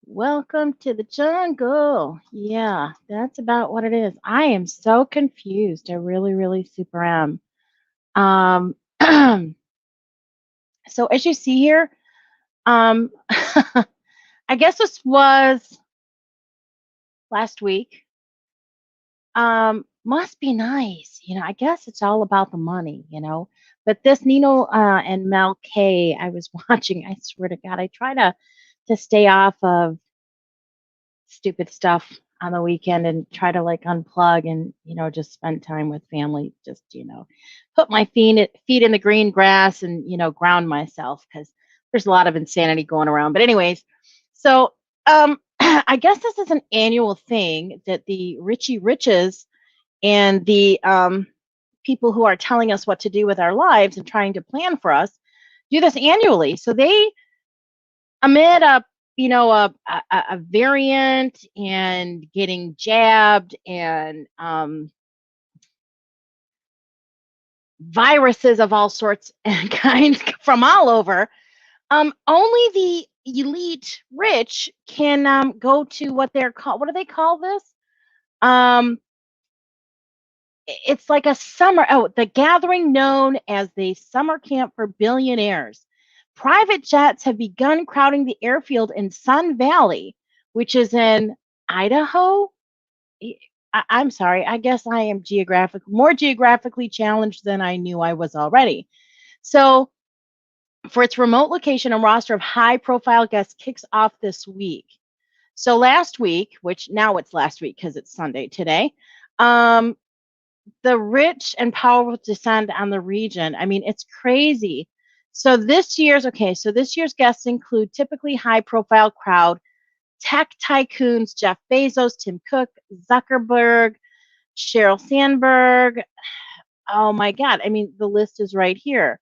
Welcome to the jungle. Yeah, that's about what it is. I am so confused. I really, really super am. Um, so as you see here, I guess this was last week. Must be nice. I guess it's all about the money. But this Nino and Mel K, I was watching. I swear to God, I try to stay off of stupid stuff on the weekend and try to like unplug and just spend time with family, just put my feet in the green grass and ground myself because there's a lot of insanity going around. But anyways, so I guess this is an annual thing that the Richie Riches and the people who are telling us what to do with our lives and trying to plan for us do this annually. So they amid a variant and getting jabbed and viruses of all sorts and kinds from all over, only the elite rich can go to what they're called. What do they call this? um it's like a summer, the gathering known as the summer camp for billionaires. Private jets have begun crowding the airfield in Sun Valley, which is in Idaho. I'm sorry, I guess I am more geographically challenged than I knew I was already. So for its remote location, a roster of high profile guests kicks off this week. So last week, which now it's last week because it's Sunday today, um, the rich and powerful descend on the region. I mean, it's crazy. So this year's guests include typically high profile crowd, tech tycoons Jeff Bezos, Tim Cook, Zuckerberg, Sheryl Sandberg. Oh my God. I mean, the list is right here.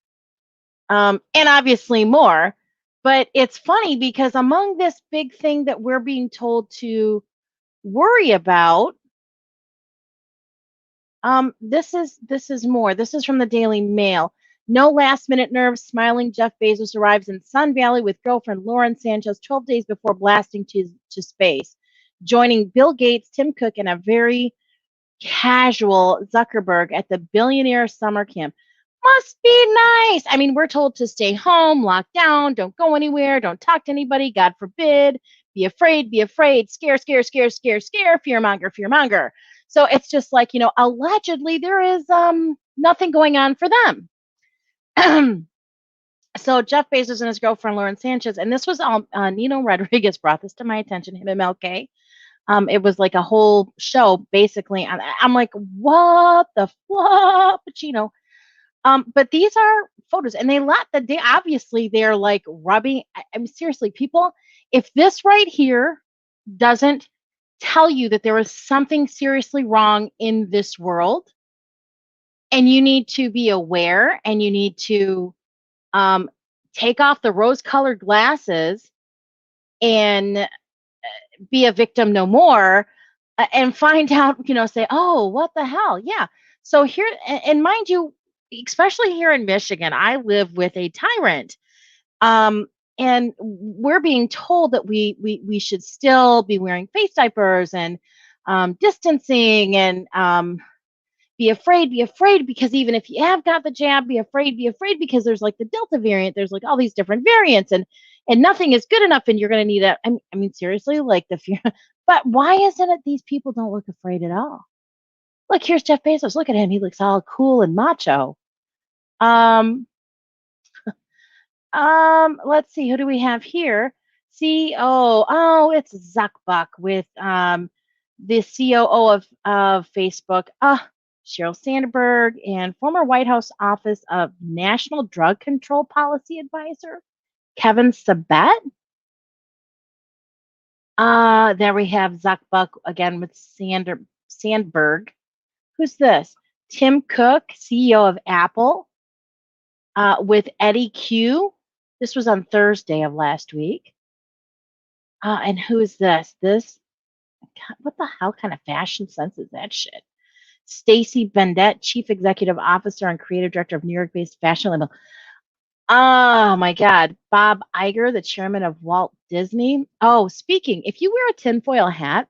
And obviously more. But it's funny because among this big thing that we're being told to worry about, this is more. This is from the Daily Mail. No last minute nerves. Smiling Jeff Bezos arrives in Sun Valley with girlfriend Lauren Sanchez 12 days before blasting to space, joining Bill Gates, Tim Cook, and a very casual Zuckerberg at the billionaire summer camp. Must be nice. I mean, we're told to stay home, lock down, don't go anywhere, don't talk to anybody, God forbid, be afraid, scare, scare, scare, scare, scare, fear monger, fear monger. So it's just like, allegedly there is nothing going on for them. So Jeff Bezos and his girlfriend Lauren Sanchez, and this was Nino Rodriguez brought this to my attention, him and MLK. It was like a whole show basically. I'm like, what the fuck, Pacino? But these are photos, and they obviously they're like rubbing. I mean, seriously, people, if this right here doesn't tell you that there is something seriously wrong in this world, and you need to be aware, and you need to um, take off the rose-colored glasses and be a victim no more, and find out, say, oh, what the hell? Yeah. So here, and mind you, especially here in Michigan, I live with a tyrant. Um, and we're being told that we should still be wearing face diapers and distancing and be afraid because even if you have got the jab, be afraid because there's like the Delta variant, there's like all these different variants, and nothing is good enough, and you're going to need a. I mean, seriously, like the fear. But why isn't it these people don't look afraid at all? Look, here's Jeff Bezos. Look at him. He looks all cool and macho. Um, let's see. Who do we have here? CEO. Oh, it's Zuckbuck with the COO of Facebook. Sheryl Sandberg and former White House Office of National Drug Control Policy Advisor Kevin Sabet. There we have Zuckbuck again with Sandberg. Who's this? Tim Cook, CEO of Apple, with Eddie Q. This was on Thursday of last week. And who is this? What the hell kind of fashion sense is that shit? Stacy Bendett, Chief Executive Officer and Creative Director of New York-based fashion label. Oh my God. Bob Iger, the chairman of Walt Disney. Oh, speaking, if you wear a tinfoil hat,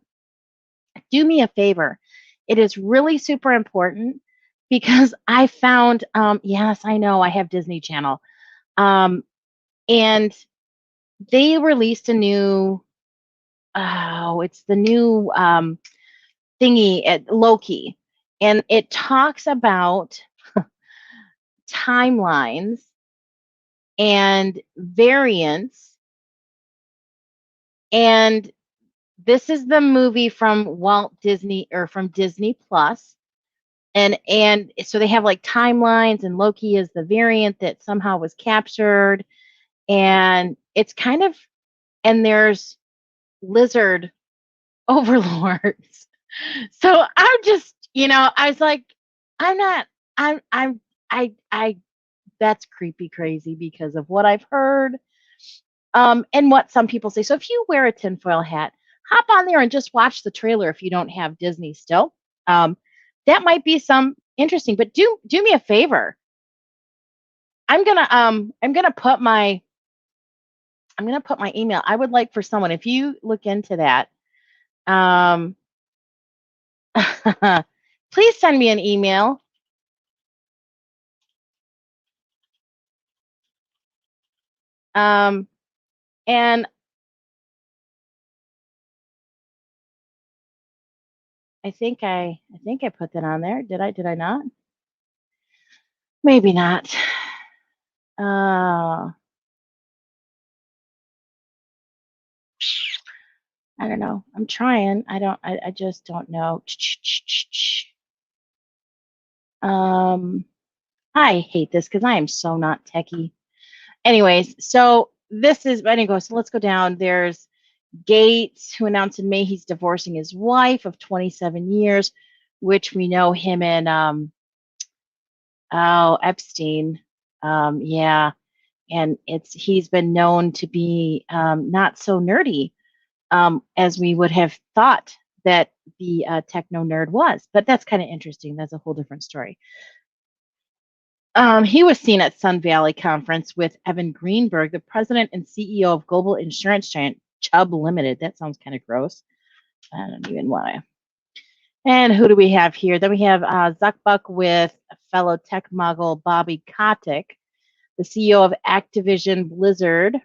do me a favor. It is really super important because I found, yes, I know I have Disney Channel. Um, and they released a new, oh, it's the new thingy at Loki. And it talks about timelines and variants. And this is the movie from Walt Disney or from Disney Plus. And so they have like timelines, and Loki is the variant that somehow was captured. And it's kind of, and there's lizard overlords. So I'm just, I was like, I'm not, I that's creepy crazy because of what I've heard, and what some people say. So if you wear a tinfoil hat, hop on there and just watch the trailer if you don't have Disney still. Um, that might be some interesting, but do me a favor. I'm gonna put my email. I would like for someone, if you look into that, um, please send me an email. Um, and I think I put that on there. Did I not? Maybe not. Uh, I don't know. I'm trying. I just don't know. Um, I hate this because I am so not techie. Anyways, so this is, anyway, so let's go down. There's Gates, who announced in May he's divorcing his wife of 27 years, which we know him and, Epstein. Yeah. And he's been known to be, not so nerdy, as we would have thought that the techno nerd was. But that's kind of interesting. That's a whole different story. He was seen at Sun Valley Conference with Evan Greenberg, the president and CEO of global insurance giant Chubb Limited. That sounds kind of gross. I don't even want to. And who do we have here? Then we have Zuckbuck with fellow tech mogul Bobby Kotick, the CEO of Activision Blizzard.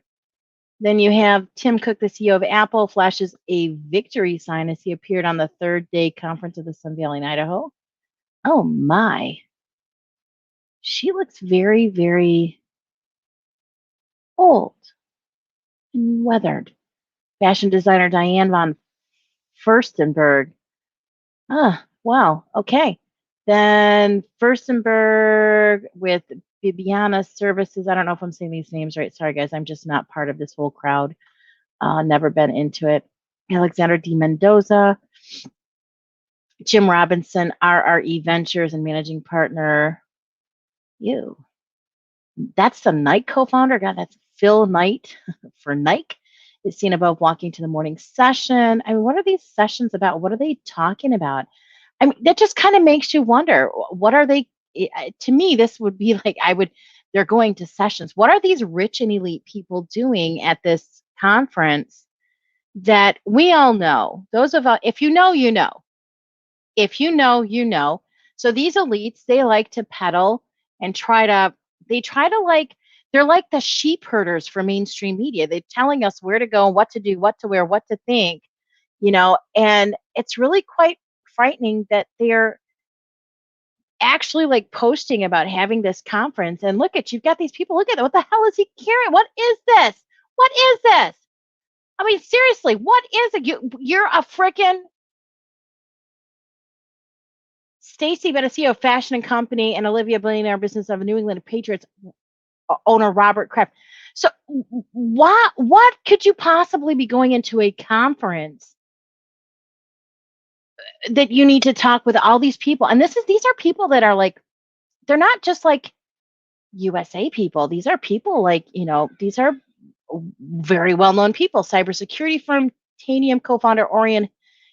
Then you have Tim Cook, the CEO of Apple, flashes a victory sign as he appeared on the third day conference of the Sun Valley in Idaho. Oh my. She looks very, very old and weathered. Fashion designer Diane von Furstenberg. Ah, wow. Okay. Then Furstenberg with Bibiana Services. I don't know if I'm saying these names right. Sorry, guys. I'm just not part of this whole crowd. Never been into it. Alexander D. Mendoza, Jim Robinson, RRE Ventures and managing partner. You. That's the Nike co-founder. God, that's Phil Knight for Nike. Is seen above walking to the morning session. I mean, what are these sessions about? What are they talking about? I mean, that just kind of makes you wonder, what are they? To me, this would be like, they're going to sessions. What are these rich and elite people doing at this conference that we all know? Those of us, if you know, you know. If you know, you know. So these elites, they like to peddle and they try to like, they're like the sheep herders for mainstream media. They're telling us where to go, what to do, what to wear, what to think, and it's really quite frightening that they're actually like posting about having this conference. And look at, you've got these people, look at it. What the hell is he carrying? What is this? What is this? I mean, seriously, what is it? You're a freaking Stacy Benesio of Fashion and Company and Olivia Billionaire Business of New England Patriots owner Robert Kraft. So what could you possibly be going into a conference that you need to talk with all these people? And these are people that are like, they're not just like USA people. These are people like, these are very well-known people. Cybersecurity firm Tanium co-founder Orion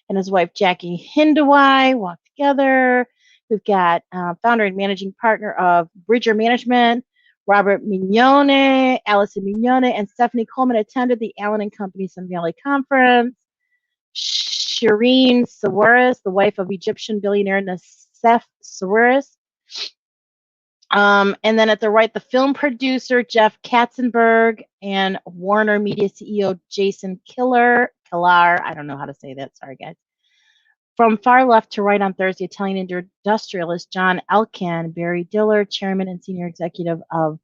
and his wife Jackie Hindawai walk together. We've got founder and managing partner of Bridger Management, Robert Mignone, Allison Mignone, and Stephanie Coleman attended the Allen and Company Sun Valley Conference. Shireen Sawiris, the wife of Egyptian billionaire Nassef Sawiris. And then at the right, the film producer Jeff Katzenberg and Warner Media CEO Jason Killar. I don't know how to say that. Sorry, guys. From far left to right on Thursday, Italian industrialist John Elkann, Barry Diller, chairman and senior executive of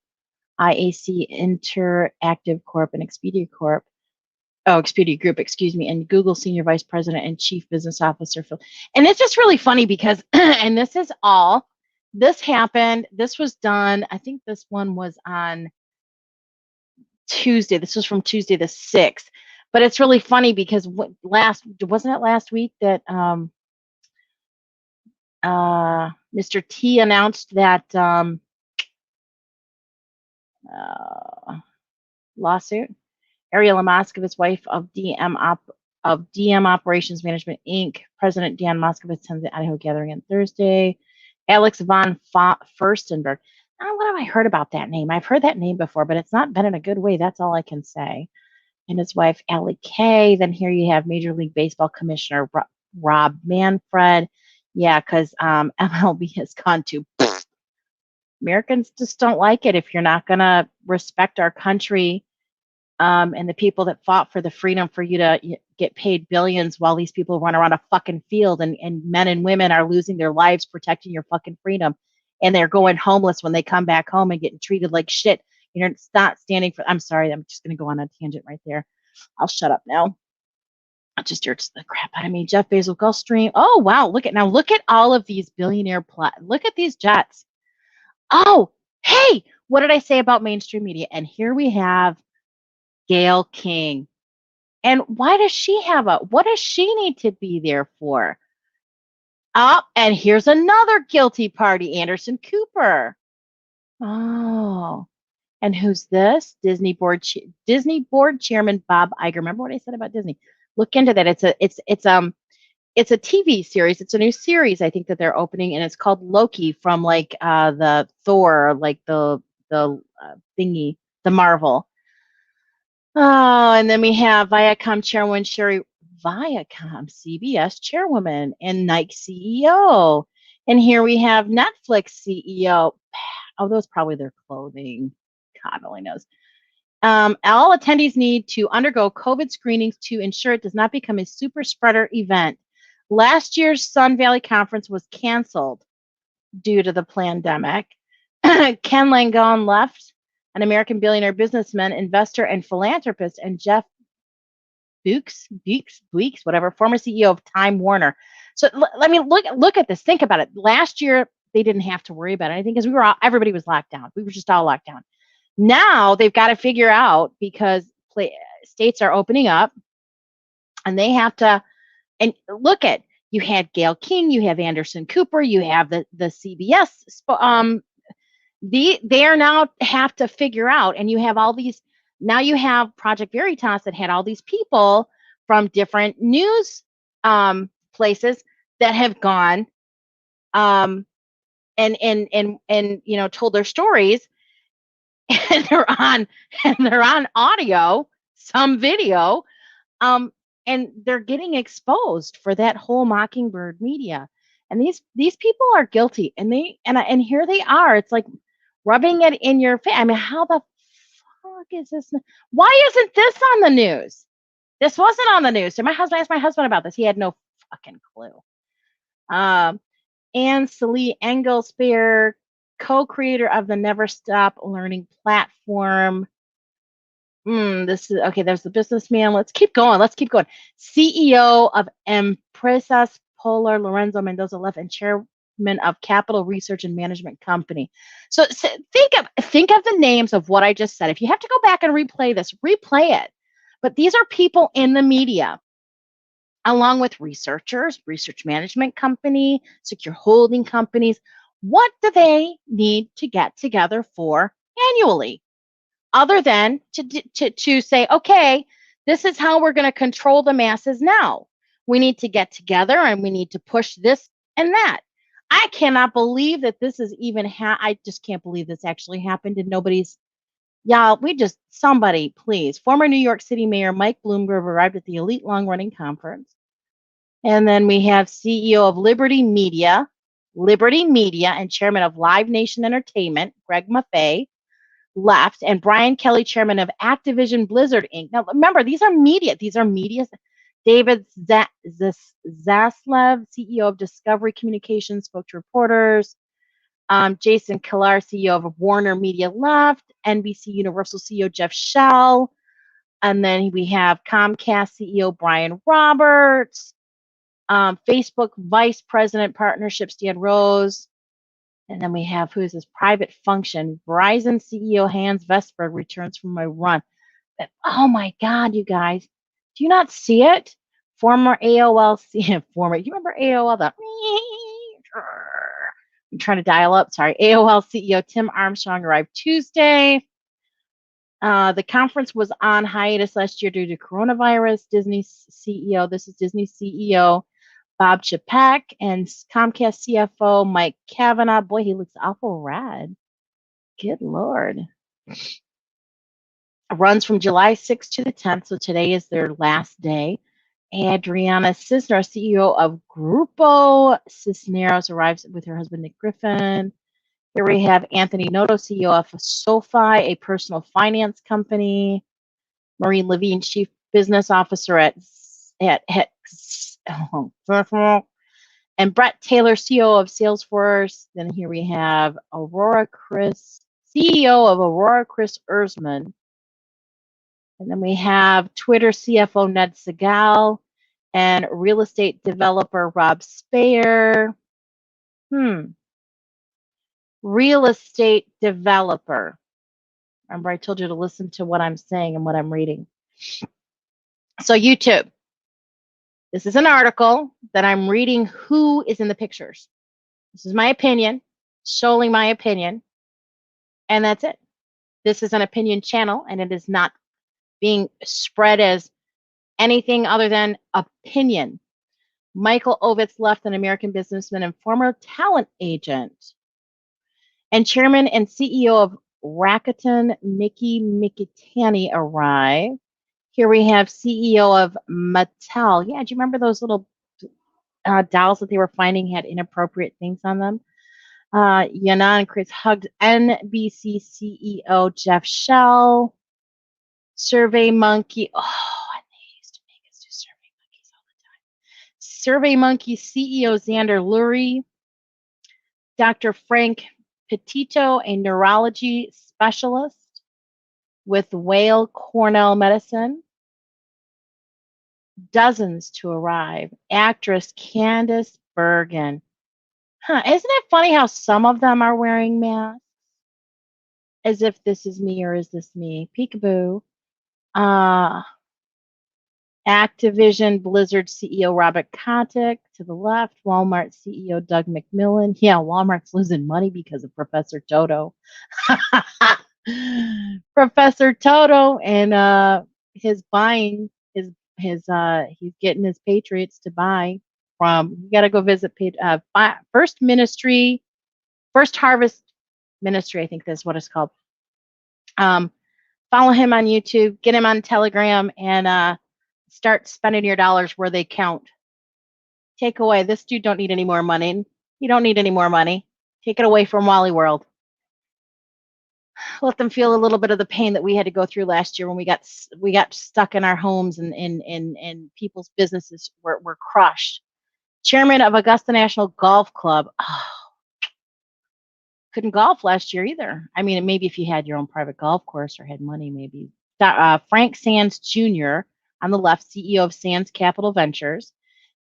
IAC Interactive Corp and Expedia Corp. Oh, Expedia Group, excuse me, and Google Senior Vice President and Chief Business Officer. And it's just really funny because, and this happened, this was done, I think this one was on Tuesday. This was from Tuesday the 6th. But it's really funny because wasn't it last week that Mr. T announced that lawsuit? Ariela Moskovitz, wife of DM Operations Management Inc. President Dan Moskovitz attended the Idaho gathering on Thursday. Alex von Furstenberg. Now, what have I heard about that name? I've heard that name before, but it's not been in a good way. That's all I can say. And his wife, Allie Kay. Then here you have Major League Baseball Commissioner Rob Manfred. Yeah, because MLB has gone to. Americans just don't like it if you're not going to respect our country. And the people that fought for the freedom for you to get paid billions while these people run around a fucking field and men and women are losing their lives protecting your fucking freedom. And they're going homeless when they come back home and getting treated like shit. You're not standing for, I'm sorry, I'm just going to go on a tangent right there. I'll shut up now. It just irks the crap out of me. Jeff Bezos, Gulfstream. Oh, wow. Look at all of these billionaire look at these jets. Oh, hey, what did I say about mainstream media? And here we have Gayle King. And what does she need to be there for? Oh, and here's another guilty party, Anderson Cooper. Oh, and who's this? Disney board chairman Bob Iger. Remember what I said about Disney? Look into that. It's a TV series. It's a new series I think that they're opening, and it's called Loki from like the Thor, like the thingy, the Marvel. Oh, and then we have Viacom chairwoman Sherry Viacom, CBS chairwoman, and Nike CEO. And here we have Netflix CEO. Oh, those probably their clothing. God only knows. All attendees need to undergo COVID screenings to ensure it does not become a super spreader event. Last year's Sun Valley Conference was canceled due to the pandemic. Ken Langone left, an American billionaire businessman, investor, and philanthropist, and Jeff Beeks, whatever, former CEO of Time Warner. So let me look at this. Think about it. Last year, they didn't have to worry about anything because everybody was locked down. We were just all locked down. Now they've got to figure out because states are opening up, and they have to. And look at, you had Gayle King, you have Anderson Cooper, you have the CBS. They are now have to figure out, and you have all these. Now you have Project Veritas that had all these people from different news places that have gone and told their stories, and they're on audio, some video, and they're getting exposed for that whole Mockingbird media. And these people are guilty, and here they are. It's like rubbing it in your face. I mean, how the fuck is this? Why isn't this on the news? This wasn't on the news. So I asked my husband about this. He had no fucking clue. Anne Celie Engelspear, co-creator of the Never Stop Learning platform. This is okay. There's the businessman. Let's keep going. CEO of Empresas Polar, Lorenzo Mendoza left, and chairman of Capital Research and Management Company. So think of the names of what I just said. If you have to go back and replay this, replay it. But these are people in the media, along with researchers, research management company, secure holding companies. What do they need to get together for annually? Other than to say, okay, this is how we're going to control the masses now. We need to get together and we need to push this and that. I cannot believe that this is even I just can't believe this actually happened and nobody's y'all, somebody, please. Former New York City Mayor Mike Bloomberg arrived at the elite long running conference. And then we have CEO of Liberty Media, and chairman of Live Nation Entertainment, Greg Maffei, left, and Brian Kelly, chairman of Activision Blizzard Inc. Now, remember, these are media. David Zaslev, CEO of Discovery Communications, spoke to reporters. Jason Kilar, CEO of Warner Media, left. NBC Universal CEO Jeff Shell. And then we have Comcast CEO Brian Roberts. Facebook Vice President Partnerships Dan Rose. And then we have, who is this? Private Function. Verizon CEO Hans Vestberg returns from a run. But, oh my God, you guys. Do you not see it? Former AOL, you remember AOL? I'm trying to dial up, sorry. AOL CEO Tim Armstrong arrived Tuesday. The conference was on hiatus last year due to coronavirus. Disney CEO Bob Chapek and Comcast CFO Mike Kavanagh. Boy, he looks awful red. Good Lord. Runs from July 6th to the 10th, so today is their last day. Adriana Cisneros, CEO of Grupo Cisneros, arrives with her husband Nick Griffin. Here we have Anthony Noto, CEO of SoFi, a personal finance company. Maureen Levine, Chief Business Officer at and Brett Taylor, CEO of Salesforce. Then here we have CEO of Aurora, Chris Erzman. And then we have Twitter CFO Ned Segal and real estate developer Rob Speyer. Real estate developer. Remember, I told you to listen to what I'm saying and what I'm reading. So YouTube. This is an article that I'm reading who is in the pictures. This is my opinion, showing my opinion, and that's it. This is an opinion channel, and it is not being spread as anything other than opinion. Michael Ovitz left, an American businessman and former talent agent. And chairman and CEO of Rakuten, Mickey Mikitani, arrived. Here we have CEO of Mattel. Yeah, do you remember those little dolls that they were finding had inappropriate things on them? Ynon Kreiz hugged NBC CEO Jeff Shell. Survey Monkey. Oh, and they used to make us do Survey Monkeys all the time. Survey Monkey CEO Xander Lurie. Dr. Frank Petito, a neurology specialist with Weill Cornell Medicine. Dozens to arrive. Actress Candice Bergen. Isn't it funny how some of them are wearing masks? As if this is me or is this me? Peekaboo. Activision Blizzard CEO Robert Kotick to the left. Walmart CEO Doug McMillon. Yeah, Walmart's losing money because of Professor Toto. Professor Toto and his buying he's getting his patriots to buy from. You got to go visit First Harvest Ministry. I think that's what it's called. Follow him on YouTube, get him on Telegram, and start spending your dollars where they count. Take away. This dude don't need any more money. You don't need any more money. Take it away from Wally World. Let them feel a little bit of the pain that we had to go through last year when we got stuck in our homes and people's businesses were crushed. Chairman of Augusta National Golf Club. Oh, couldn't golf last year either. I mean, maybe if you had your own private golf course or had money, maybe. Frank Sands Jr. on the left, CEO of Sands Capital Ventures.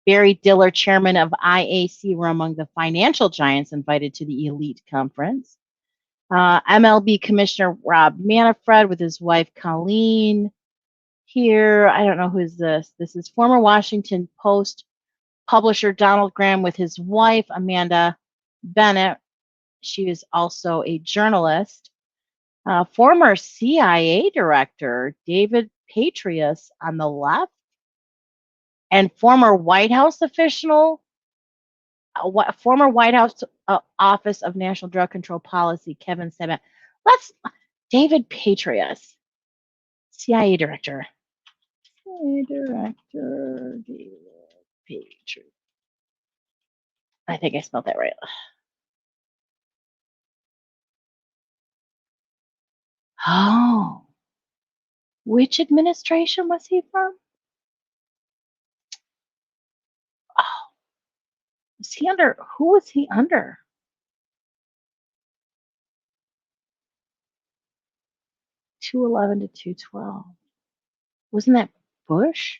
Barry Diller, chairman of IAC, were among the financial giants invited to the elite conference. MLB Commissioner Rob Manfred with his wife Colleen. Here, I don't know who is this. This is former Washington Post publisher Donald Graham with his wife Amanda Bennett. She is also a journalist. Former CIA director David Petraeus on the left, and former White House official Former White House Office of National Drug Control Policy, Kevin Sabet. David Patriots, CIA director. CIA director, David Patriots. I think I spelled that right. Oh, which administration was he from? Oh, who was he under? 211 to 212. Wasn't that Bush?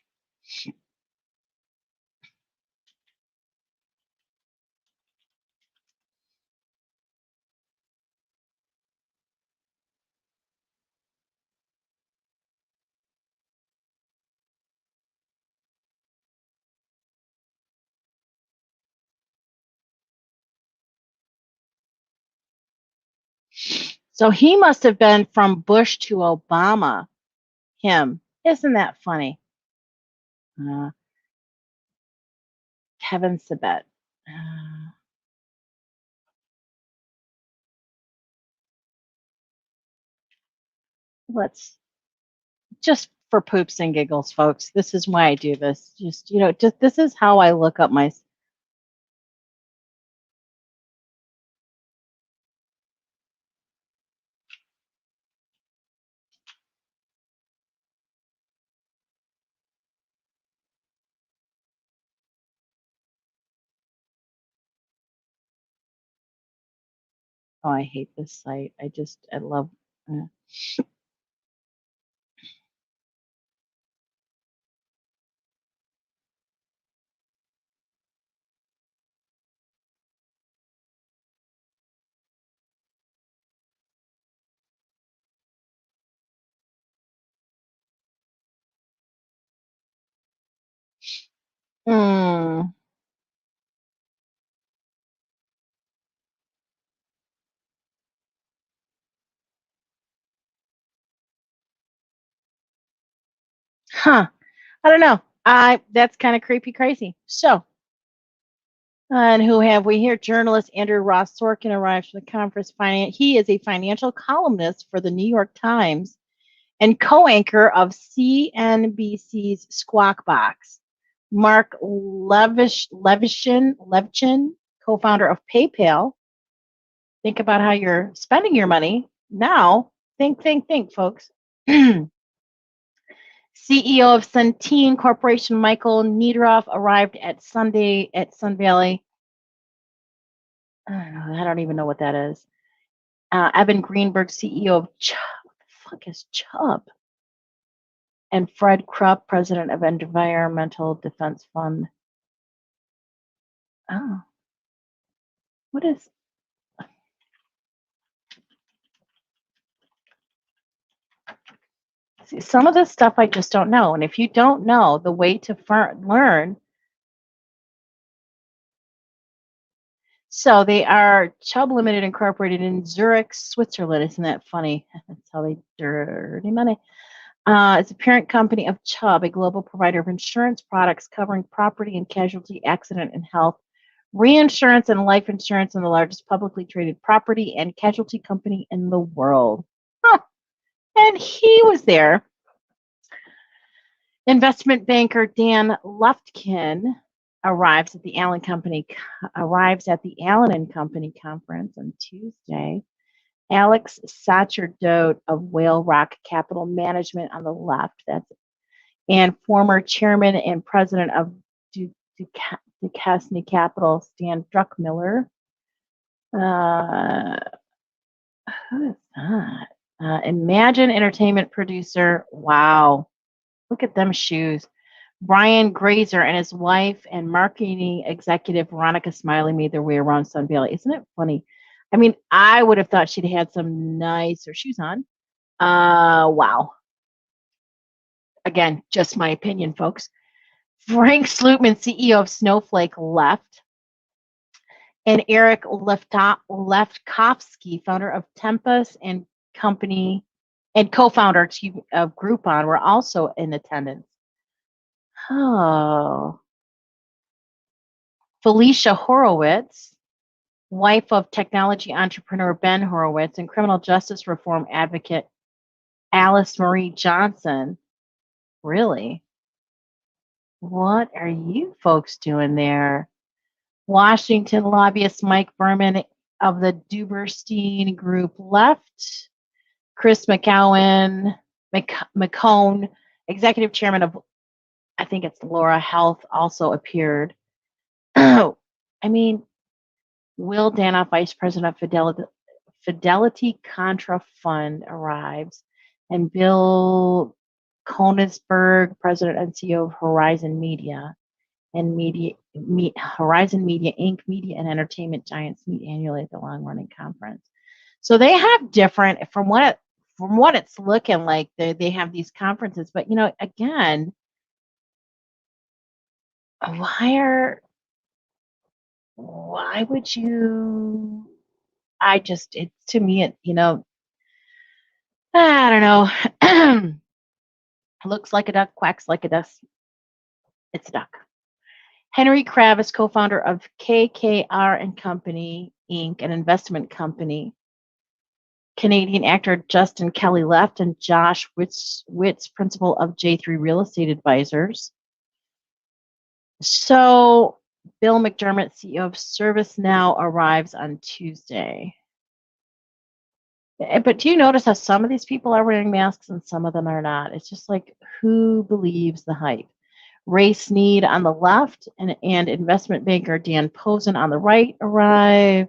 So he must have been from Bush to Obama. Him. Isn't that funny? Kevin Sabet. Let's just for poops and giggles, folks. This is why I do this. Just this is how I look up my. Oh, I hate this site. I love. Mm. Huh. I don't know. That's kind of creepy crazy. So, and who have we here? Journalist Andrew Ross Sorkin arrives from the conference. He is a financial columnist for the New York Times and co-anchor of CNBC's Squawk Box. Mark Levchin, co-founder of PayPal. Think about how you're spending your money now. Think, folks. CEO of Centene Corporation, Michael Needroff, arrived at Sun Valley. I don't even know what that is. Evan Greenberg, CEO of Chubb. What the fuck is Chubb? And Fred Krupp, president of Environmental Defense Fund. Oh, what is? See, some of this stuff I just don't know. And if you don't know the way to learn, so they are Chubb Limited Incorporated in Zurich, Switzerland. Isn't that funny? That's how they dirty money. It's a parent company of Chubb, a global provider of insurance products covering property and casualty, accident and health, reinsurance and life insurance, and the largest publicly traded property and casualty company in the world. Huh. And he was there. Investment banker Dan Lufkin arrives at the Allen and Company conference on Tuesday. Alex Sacerdote of Whale Rock Capital Management on the left, and former chairman and president of Duquesne Capital, Stan Druckmiller. Who is that? Imagine Entertainment producer. Wow. Look at them shoes. Brian Grazer and his wife and marketing executive Veronica Smiley made their way around Sun Valley. Isn't it funny? I mean, I would have thought she'd had some nicer shoes on. Wow. Again, just my opinion, folks. Frank Slootman, CEO of Snowflake, left. And Eric Lefkofsky, founder of Tempus and Company, and co-founder of Groupon, were also in attendance. Oh. Felicia Horowitz, wife of technology entrepreneur Ben Horowitz, and criminal justice reform advocate Alice Marie Johnson. Really? What are you folks doing there? Washington lobbyist Mike Berman of the Duberstein Group left. Chris McCone, executive chairman of, I think it's Laura Health, also appeared. I mean, Will Danoff, vice president of Fidelity Contra Fund, arrives, and Bill Koenigsberg, president and CEO of Horizon Media Horizon Media Inc. Media and entertainment giants meet annually at the long-running conference. So they have different, from what it's looking like, they have these conferences. But again, why would you? It's, to me, I don't know. Looks like a duck, quacks like a duck. It's a duck. Henry Kravis, co-founder of KKR and Company Inc., an investment company. Canadian actor Justin Kelly left, and Josh Witz, principal of J3 Real Estate Advisors. So Bill McDermott, CEO of ServiceNow, arrives on Tuesday. But do you notice how some of these people are wearing masks and some of them are not? It's just like, who believes the hype? Ray Sneed on the left and investment banker Dan Posen on the right arrive.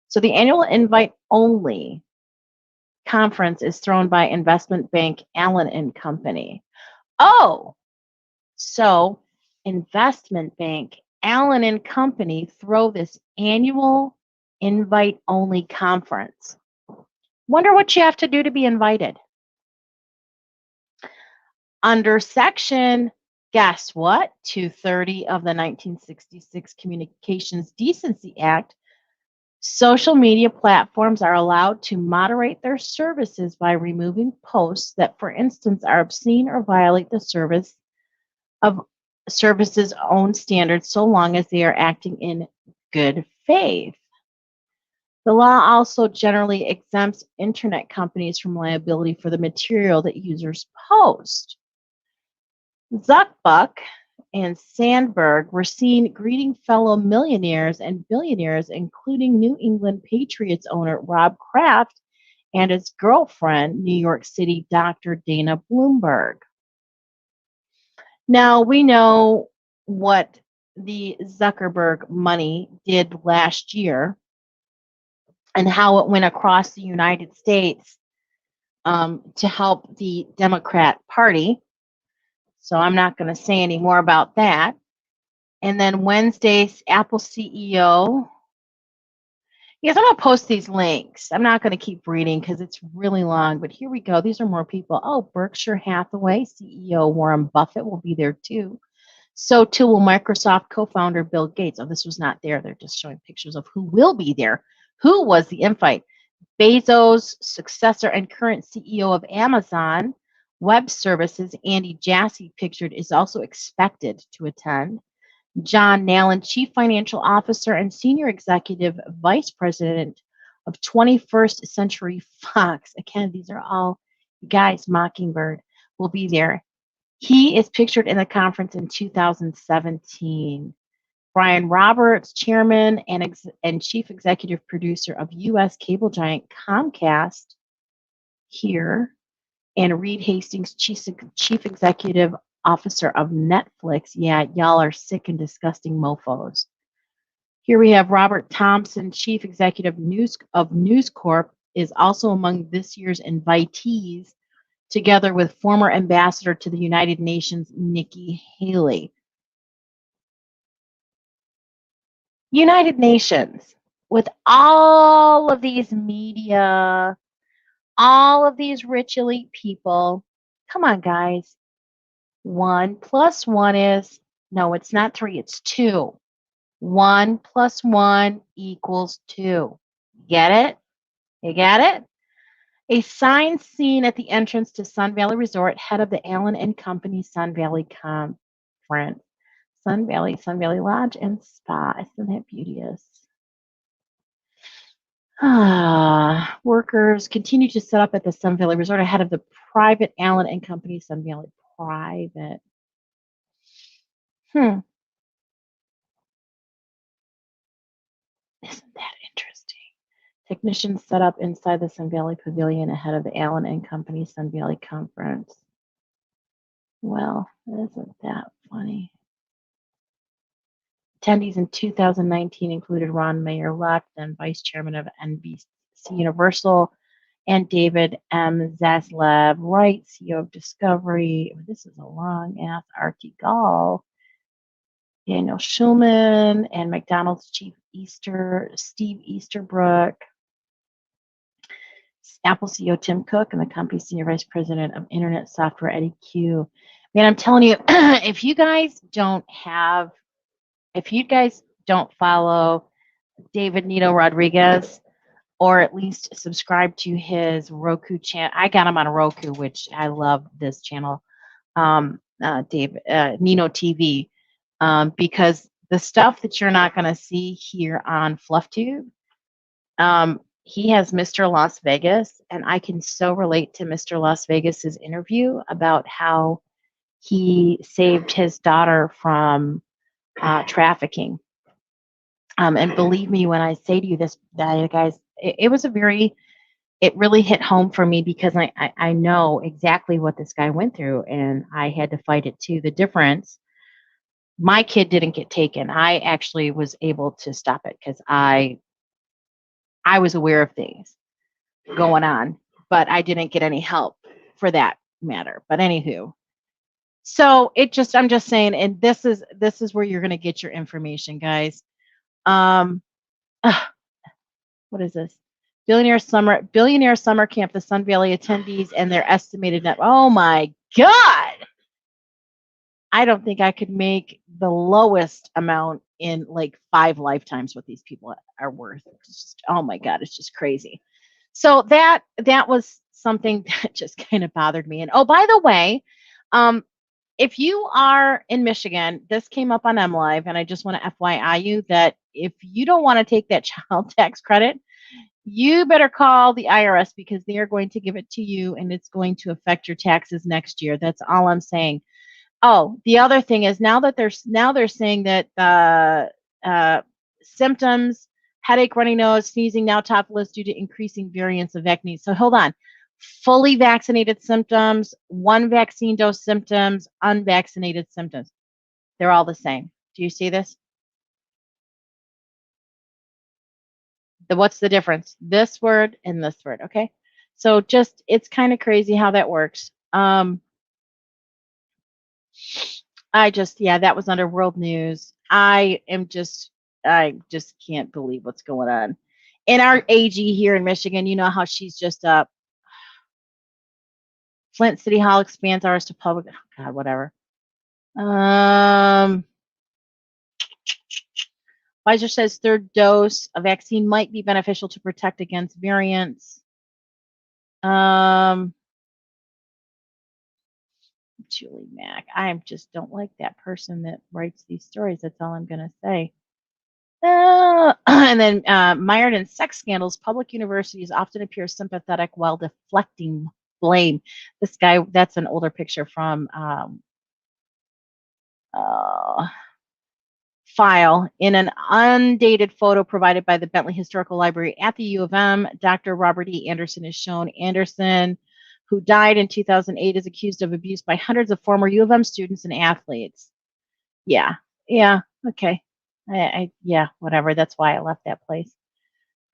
So the annual invite-only conference is thrown by investment bank Allen and Company. Oh, so investment bank Allen and Company throw this annual invite-only conference. Wonder what you have to do to be invited. Under section, guess what, 230 of the 1966 Communications Decency Act, social media platforms are allowed to moderate their services by removing posts that, for instance, are obscene or violate the service's own standards, so long as they are acting in good faith. The law also generally exempts internet companies from liability for the material that users post. Zuckbuck and Sandberg were seen greeting fellow millionaires and billionaires, including New England Patriots owner Rob Kraft and his girlfriend, New York City Dr. Dana Bloomberg. Now, we know what the Zuckerberg money did last year and how it went across the United States to help the Democrat Party. So I'm not going to say any more about that. And then Wednesday's Apple CEO. Yes, I'm going to post these links. I'm not going to keep reading because it's really long, but here we go. These are more people. Oh, Berkshire Hathaway CEO Warren Buffett will be there too. So too will Microsoft co-founder Bill Gates. Oh, this was not there. They're just showing pictures of who will be there. Who was the invite? Bezos' successor and current CEO of Amazon Web Services, Andy Jassy, pictured, is also expected to attend. John Nallen, Chief Financial Officer and Senior Executive Vice President of 21st Century Fox. Again, these are all guys, Mockingbird, will be there. He is pictured in the conference in 2017. Brian Roberts, Chairman and Chief Executive Producer of U.S. cable giant Comcast, here. And Reed Hastings, Chief Executive Officer of Netflix. Yeah, y'all are sick and disgusting mofos. Here we have Robert Thompson, Chief Executive of News Corp, is also among this year's invitees, together with former ambassador to the United Nations, Nikki Haley. United Nations, with all of these media, all of these rich elite people. Come on, guys. 1 + 1 is, no, it's not 3, it's 2. 1 + 1 = 2. Get it? You get it? A sign seen at the entrance to Sun Valley Resort, head of the Allen and Company Sun Valley Conference. Sun Valley Lodge and Spa. Isn't that beauteous? Workers continue to set up at the Sun Valley Resort ahead of the private Allen and Company Sun Valley Private. Isn't that interesting? Technicians set up inside the Sun Valley Pavilion ahead of the Allen and Company Sun Valley Conference. Well, isn't that funny? Attendees in 2019 included Ron Mayer Luck, then vice chairman of NBC Universal, and David M. Zaslav Wright, CEO of Discovery. This is a long ass. Archie Gall, Daniel Schulman, and McDonald's chief Steve Easterbrook, Apple CEO Tim Cook, and the company's senior vice president of internet software Eddie Q. Man, I'm telling you, if you guys don't follow David Nito Rodriguez, or at least subscribe to his Roku channel. I got him on Roku, which I love this channel, Nino TV, because the stuff that you're not going to see here on FluffTube, he has Mr. Las Vegas, and I can so relate to Mr. Las Vegas's interview about how he saved his daughter from trafficking. And believe me when I say to you this, guys, it really hit home for me because I know exactly what this guy went through, and I had to fight it too. The difference, my kid didn't get taken. I actually was able to stop it because I was aware of things going on, but I didn't get any help for that matter. But anywho, so I'm just saying, and this is where you're going to get your information, guys. What is this? Billionaire summer camp, the Sun Valley attendees and their estimated net. Oh my God. I don't think I could make the lowest amount in like 5 lifetimes what these people are worth. It's just, oh my God, it's just crazy. So that was something that just kind of bothered me. And oh, by the way, if you are in Michigan, this came up on MLive, and I just want to FYI you that if you don't want to take that child tax credit, you better call the IRS because they are going to give it to you, and it's going to affect your taxes next year. That's all I'm saying. Oh, the other thing is now they're saying that symptoms, headache, runny nose, sneezing now top list due to increasing variants of vaccines. So hold on. Fully vaccinated symptoms, 1 vaccine dose symptoms, unvaccinated symptoms. They're all the same. Do you see this? What's the difference? This word and this word, okay? So just, it's kind of crazy how that works. That was under world news. I just can't believe what's going on. And our AG here in Michigan, you know how she's just up. Flint City Hall expands hours to public. Oh God, whatever. Pfizer says 3rd dose of vaccine might be beneficial to protect against variants. Julie Mack. I just don't like that person that writes these stories. That's all I'm going to say. And then mired in sex scandals, public universities often appear sympathetic while deflecting blame. This guy, that's an older picture from file. In an undated photo provided by the Bentley Historical Library at the U of M, Dr. Robert E. Anderson is shown. Anderson, who died in 2008, is accused of abuse by hundreds of former U of M students and athletes. Yeah, okay. Yeah, whatever. That's why I left that place.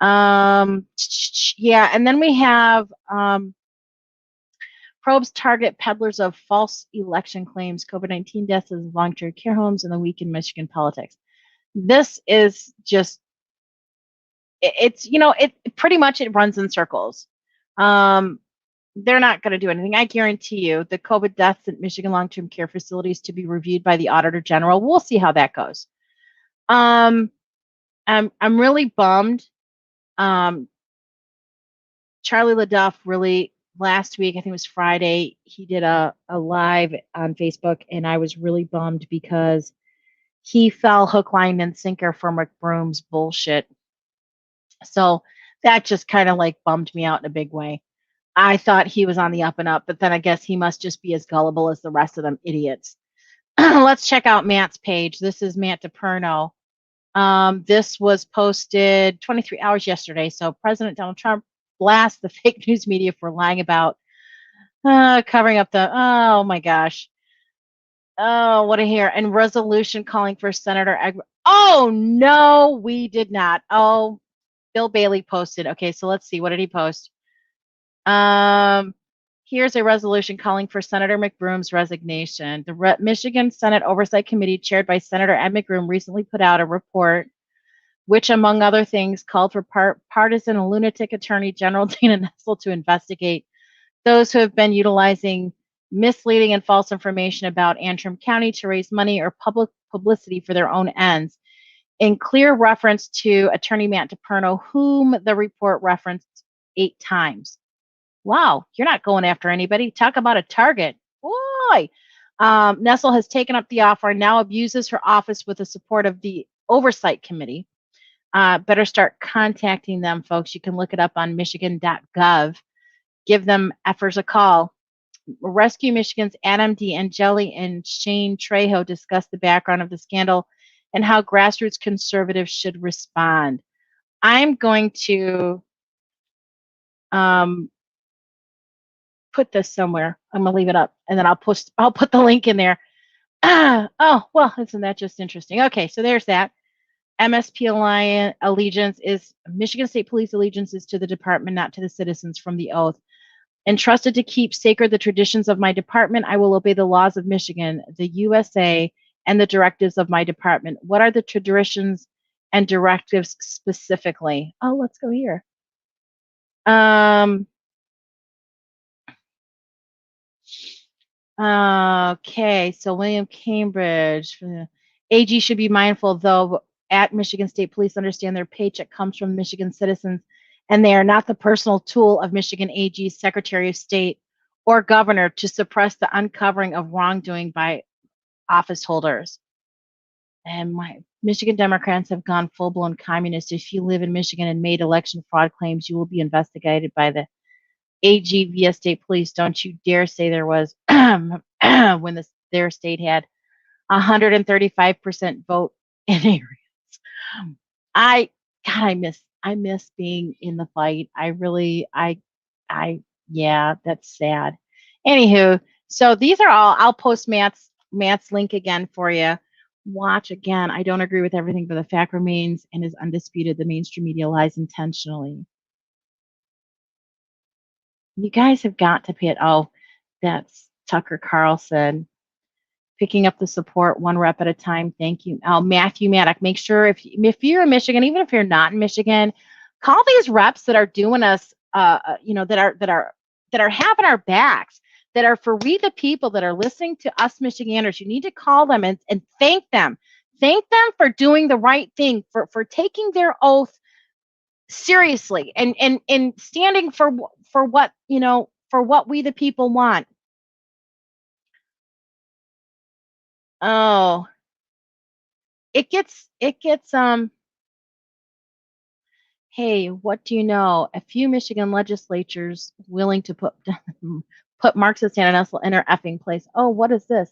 Yeah, and then we have probes target peddlers of false election claims, COVID-19 deaths in long-term care homes, and the week in Michigan politics. This is just, it's, it pretty much, it runs in circles. They're not going to do anything. I guarantee you the COVID deaths at Michigan long-term care facilities to be reviewed by the Auditor General. We'll see how that goes. I'm really bummed. Charlie LaDuff really, last week, I think it was Friday, he did a live on Facebook, and I was really bummed because He fell hook, line, and sinker for McBroom's bullshit. So that just kind of like bummed me out in a big way. I thought he was on the up and up, but then I guess he must just be as gullible as the rest of them idiots. Let's check out Matt's page. This is Matt DePerno. This was posted 23 hours yesterday. So President Donald Trump blasts the fake news media for lying about covering up the, oh my gosh. Oh, what a hair. And resolution calling for Senator Oh, no, we did not. Oh, Bill Bailey posted. Okay, so let's see. What did he post? Here's a resolution calling for Senator McBroom's resignation. The Michigan Senate Oversight Committee, chaired by Senator Ed McBroom, recently put out a report which, among other things, called for partisan and lunatic Attorney General Dana Nessel to investigate those who have been utilizing misleading and false information about Antrim County to raise money or public publicity for their own ends, in clear reference to Attorney Matt DePerno, whom the report referenced 8 times. Wow, you're not going after anybody. Talk about a target. Boy. Nessel has taken up the offer and now abuses her office with the support of the Oversight Committee. Better start contacting them, folks. You can look it up on michigan.gov. Give them efforts a call. Rescue Michigan's Adam D'Angeli and Shane Trejo discussed the background of the scandal and how grassroots conservatives should respond. I'm going to put this somewhere. I'm gonna leave it up, and then I'll put the link in there. Oh, well, isn't that just interesting? Okay, so there's that. MSP allegiance is Michigan State Police allegiance is to the department, not to the citizens, from the oath. Entrusted to keep sacred the traditions of my department, I will obey the laws of Michigan, the USA, and the directives of my department. What are the traditions and directives specifically? Oh, let's go here. Okay, so William Cambridge. AG should be mindful, though, at Michigan State Police understand their paycheck comes from Michigan citizens, and they are not the personal tool of Michigan AG's Secretary of State or Governor to suppress the uncovering of wrongdoing by office holders. And my Michigan Democrats have gone full-blown communist. If you live in Michigan and made election fraud claims, you will be investigated by the AG via state police. Don't you dare say there was when their state had 135% vote in areas. I miss being in the fight. Yeah, that's sad. Anywho, so these are all. I'll post Matt's link again for you. Watch again. I don't agree with everything, but the fact remains and is undisputed. The mainstream media lies intentionally. You guys have got to pay it. Oh, that's Tucker Carlson. Picking up the support one rep at a time. Thank you. Oh, Matthew Maddock. Make sure if you're in Michigan, even if you're not in Michigan, call these reps that are doing us, that are having our backs, that are for we the people that are listening to us Michiganders. You need to call them and thank them. Thank them for doing the right thing, for taking their oath seriously and standing for what for what we the people want. Oh, it gets hey, what do you know? A few Michigan legislatures willing to put Marxist and Nessel in her effing place. Oh, what is this?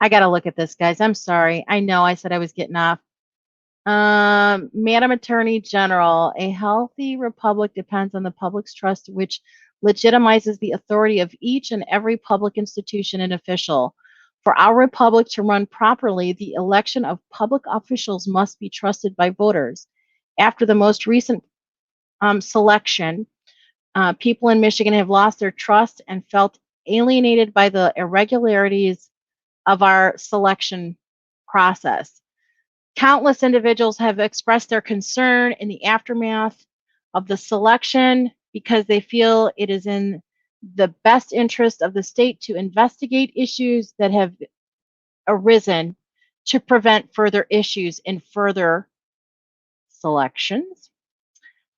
I gotta look at this, guys. I'm sorry. I know I said I was getting off. Madam Attorney General, a healthy republic depends on the public's trust, which legitimizes the authority of each and every public institution and official. For our republic to run properly, the election of public officials must be trusted by voters. After the most recent selection, people in Michigan have lost their trust and felt alienated by the irregularities of our selection process. Countless individuals have expressed their concern in the aftermath of the selection because they feel it is in the best interest of the state to investigate issues that have arisen to prevent further issues in further selections.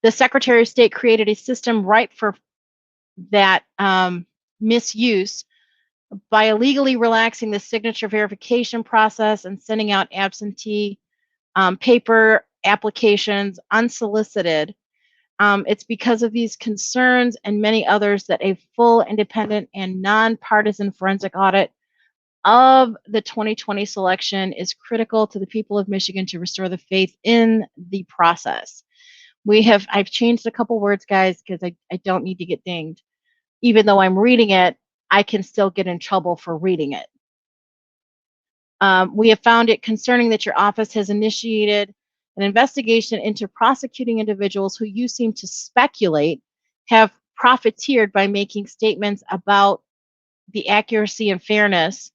The Secretary of State created a system ripe for that misuse By illegally relaxing the signature verification process and sending out absentee paper applications unsolicited. It's because of these concerns and many others that a full, independent, and nonpartisan forensic audit of the 2020 selection is critical to the people of Michigan to restore the faith in the process. I've changed a couple words, guys, because I don't need to get dinged. Even though I'm reading it, I can still get in trouble for reading it. We have found it concerning that your office has initiated an investigation into prosecuting individuals who you seem to speculate have profiteered by making statements about the accuracy and fairness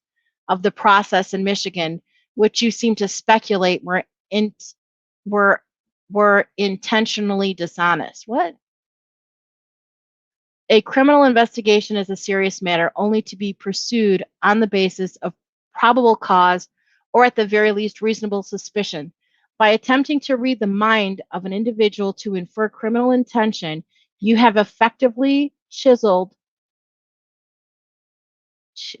of the process in Michigan, which you seem to speculate were were intentionally dishonest. What? A criminal investigation is a serious matter only to be pursued on the basis of probable cause or at the very least reasonable suspicion. By attempting to read the mind of an individual to infer criminal intention, you have effectively chiseled,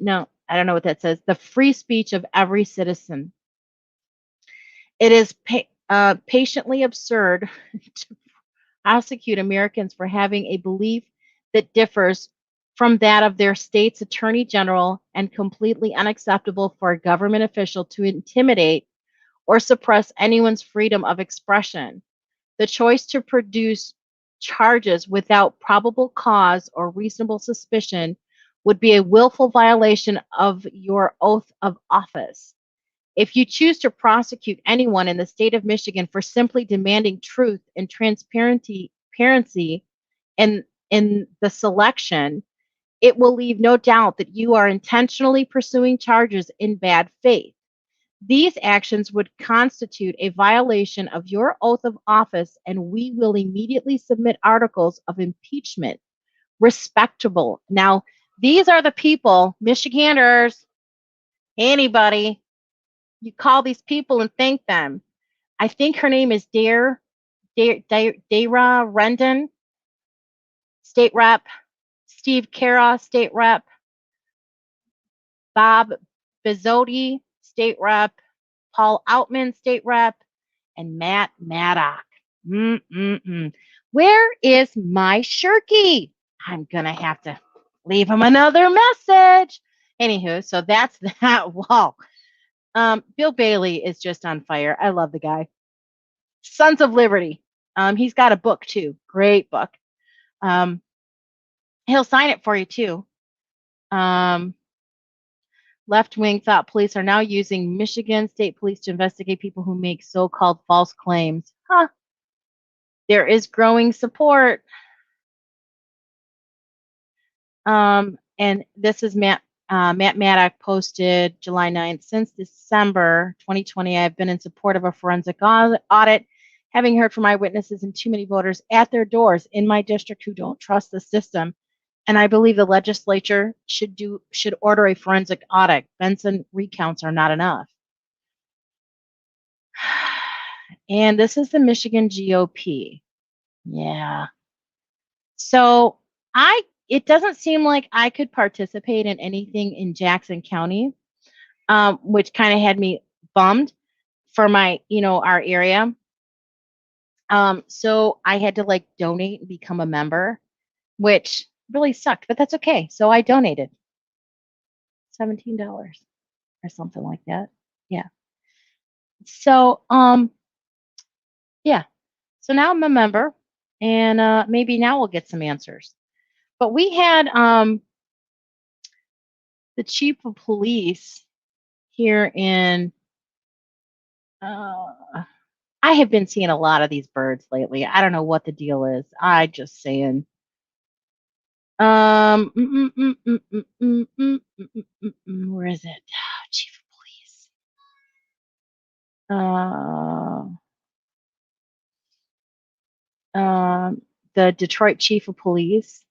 no, I don't know what that says, the free speech of every citizen. It is patiently absurd to prosecute Americans for having a belief that differs from that of their state's attorney general and completely unacceptable for a government official to intimidate or suppress anyone's freedom of expression. The choice to produce charges without probable cause or reasonable suspicion would be a willful violation of your oath of office. If you choose to prosecute anyone in the state of Michigan for simply demanding truth and transparency in the selection, it will leave no doubt that you are intentionally pursuing charges in bad faith. These actions would constitute a violation of your oath of office, and we will immediately submit articles of impeachment. Respectable. Now, these are the people, Michiganders, anybody, you call these people and thank them. I think her name is Dara Rendon, state rep, Steve Cara, state rep, Bob Bizzotti, state rep, Paul Outman, state rep, and Matt Maddock. Where is my Shirky? I'm going to have to leave him another message. Anywho, so that's that. Wow. Bill Bailey is just on fire. I love the guy. Sons of Liberty. He's got a book too. Great book. He'll sign it for you too. Left-wing thought police are now using Michigan State Police to investigate people who make so-called false claims. Huh. There is growing support. And this is Matt Maddock posted July 9th. Since December 2020, I've been in support of a forensic audit, having heard from eyewitnesses and too many voters at their doors in my district who don't trust the system. And I believe the legislature should order a forensic audit. Benson recounts are not enough. And this is the Michigan GOP. Yeah. So it doesn't seem like I could participate in anything in Jackson County, which kind of had me bummed for my, our area. So I had to like donate and become a member, which really sucked, but that's okay. So I donated $17 or something like that. Yeah. So, yeah. So now I'm a member, and maybe now we'll get some answers. But we had the chief of police here in. I have been seeing a lot of these birds lately. I don't know what the deal is. I just saying. Where is it? Chief of police. The Detroit chief of police.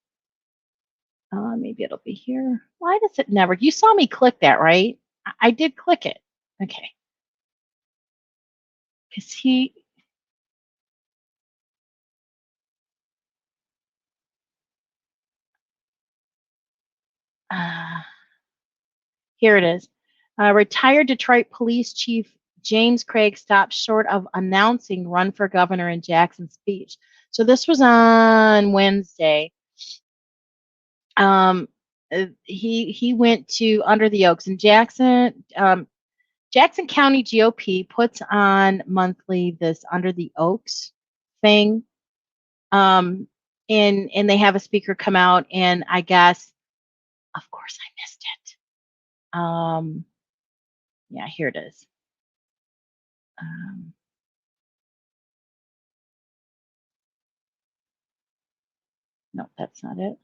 Maybe it'll be here. Why does it never? You saw me click that, right? I did click it. Okay. Because he. Here it is. Retired Detroit Police Chief James Craig stopped short of announcing run for governor in Jackson's speech. So this was on Wednesday. He went to Under the Oaks in Jackson. Jackson County GOP puts on monthly this Under the Oaks thing. And they have a speaker come out, and I guess, of course, I missed it. Yeah, here it is. No, that's not it.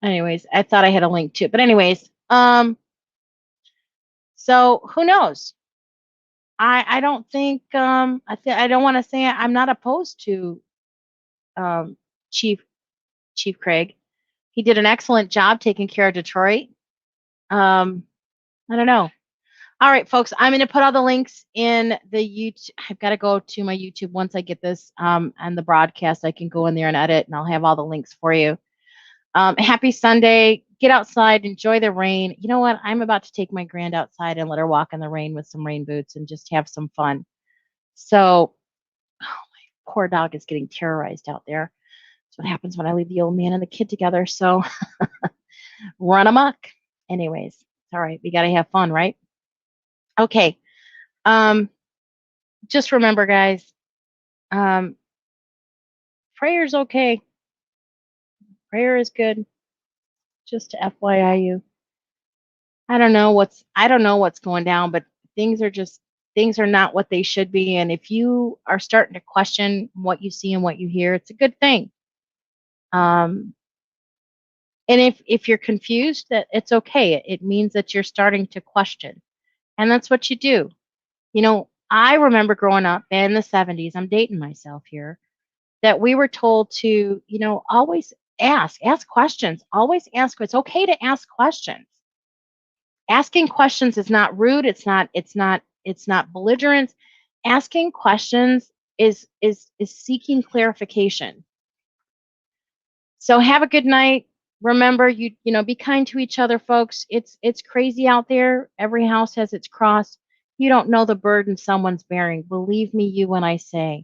Anyways, I thought I had a link to it, but anyways, so who knows? I don't think I don't want to say I'm not opposed to um, Chief Craig. He did an excellent job taking care of Detroit. I don't know. All right, folks, I'm going to put all the links in the YouTube. I've got to go to my YouTube once I get this and the broadcast. I can go in there and edit, and I'll have all the links for you. Happy Sunday. Get outside, enjoy the rain. You know what? I'm about to take my grand outside and let her walk in the rain with some rain boots and just have some fun. So, oh, my poor dog is getting terrorized out there. That's what happens when I leave the old man and the kid together. So, run amok. Anyways, all right. We got to have fun, right? Okay. Just remember, guys, prayer's okay. Prayer is good. Just to FYI you. I don't know what's going down, but things are not what they should be. And if you are starting to question what you see and what you hear, it's a good thing. And if you're confused, that it's okay. It means that you're starting to question. And that's what you do. You know, I remember growing up in the 70s, I'm dating myself here, that we were told to, always ask questions, always ask. It's okay to ask questions. Asking questions is not rude. It's not belligerent. Asking questions is seeking clarification. So have a good night. Remember, be kind to each other, folks. It's crazy out there. Every house has its cross. You don't know the burden someone's bearing. Believe me, when I say,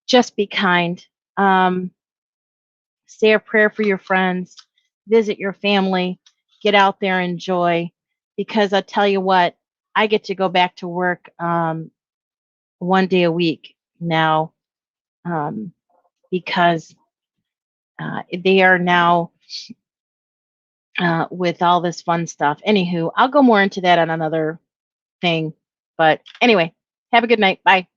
just be kind. Say a prayer for your friends. Visit your family. Get out there, enjoy. Because I tell you what, I get to go back to work 1 day a week now because they are now with all this fun stuff. Anywho, I'll go more into that on another thing. But anyway, have a good night. Bye.